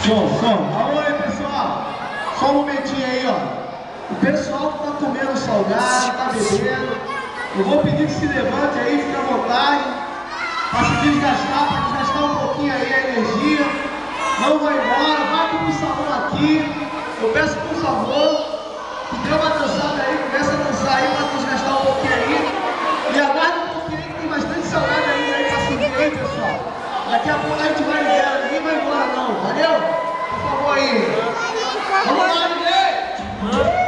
Som. Alô aí, pessoal. Só um momentinho aí, ó. O pessoal que tá comendo salgado, tá bebendo, eu vou pedir que se levante aí, fique à vontade, para se desgastar um pouquinho aí a energia. Não vai embora, vai pro salão aqui. Eu peço por favor, que dê uma dançada aí, começa a dançar aí para desgastar um pouquinho aí. E aguarda um pouquinho aí, que tem bastante salgado aí pra subir aí, pessoal. Daqui a pouco a gente vai embora, ninguém vai embora não, valeu? Por favor aí. Vamos lá, ninguém!